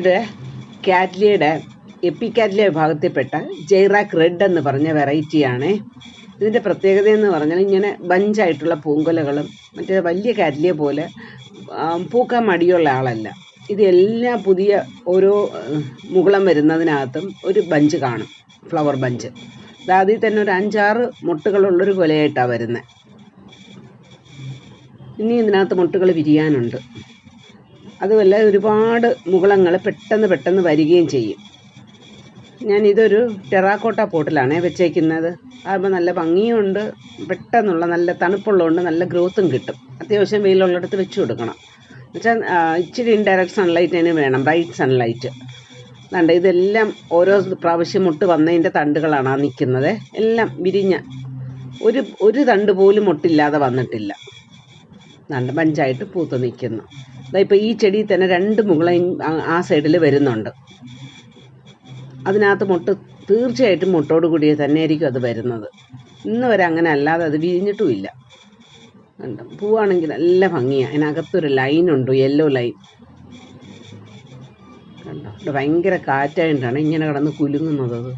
ഇത് കാറ്റ്ലിയുടെ എപ്പിക്കാറ്റ്ലിയ വിഭാഗത്തിൽപ്പെട്ട ജൈറാക്ക് റെഡ് എന്ന് പറഞ്ഞ വെറൈറ്റിയാണ്. ഇതിൻ്റെ പ്രത്യേകത എന്ന് പറഞ്ഞാൽ ഇങ്ങനെ ബഞ്ചായിട്ടുള്ള പൂങ്കൊലകളും മറ്റേ വലിയ കാറ്റ്ലിയ പോലെ പൂക്കാൻ മടിയുള്ള ആളല്ല. ഇതെല്ലാം പുതിയ ഓരോ മുകുളം വരുന്നതിനകത്തും ഒരു ബഞ്ച് കാണും, ഫ്ലവർ ബഞ്ച്. അതിൽ തന്നെ ഒരു 5-6 മുട്ടുകളുള്ളൊരു കൊലയായിട്ടാണ് വരുന്നത്. ഇനി ഇതിനകത്ത് മുട്ടുകൾ വിരിയാനുണ്ട്. അതുമല്ല ഒരുപാട് മുകുളങ്ങൾ പെട്ടെന്ന് വരികയും ചെയ്യും. ഞാനിതൊരു ടെറാക്കോട്ട പോട്ടിലാണ് വെച്ചേക്കുന്നത്. ആകുമ്പോൾ നല്ല ഭംഗിയുണ്ട്, പെട്ടെന്നുള്ള നല്ല തണുപ്പുള്ളതുകൊണ്ട് നല്ല ഗ്രോത്തും കിട്ടും. അത്യാവശ്യം വെയിലുള്ളിടത്ത് വെച്ച് കൊടുക്കണം. എന്നുവെച്ചാൽ ഇച്ചിരി ഇൻഡയറക്റ്റ് സൺലൈറ്റ് അതിന് വേണം, ബ്രൈറ്റ് സൺലൈറ്റ്. അതുകൊണ്ട് ഇതെല്ലാം ഓരോ പ്രാവശ്യം മുട്ട് വന്നതിൻ്റെ തണ്ടുകളാണ് ആ നിൽക്കുന്നത്. എല്ലാം വിരിഞ്ഞ ഒരു തണ്ട് പോലും മുട്ടില്ലാതെ വന്നിട്ടില്ല. നല്ല ബഞ്ചായിട്ട് പൂത്ത് നിൽക്കുന്നു. ഇപ്പോൾ ഈ ചെടിയിൽ തന്നെ 2 മുകുളം ആ സൈഡിൽ വരുന്നുണ്ട്. അതിനകത്ത് മുട്ട് തീർച്ചയായിട്ടും മുട്ടോട് കൂടിയ തന്നെ ആയിരിക്കും അത് വരുന്നത്. ഇന്ന് വരെ അങ്ങനെ അല്ലാതെ അത് വിരിഞ്ഞിട്ടുമില്ല. കണ്ടോ, പൂവാണെങ്കിൽ നല്ല ഭംഗിയാണ്. അതിനകത്തൊരു ലൈനുണ്ട്, യെല്ലോ ലൈൻ. കണ്ടോ, ഇവിടെ ഭയങ്കര കാറ്റായിട്ടാണ് ഇങ്ങനെ കിടന്ന് കുലുങ്ങുന്നത്.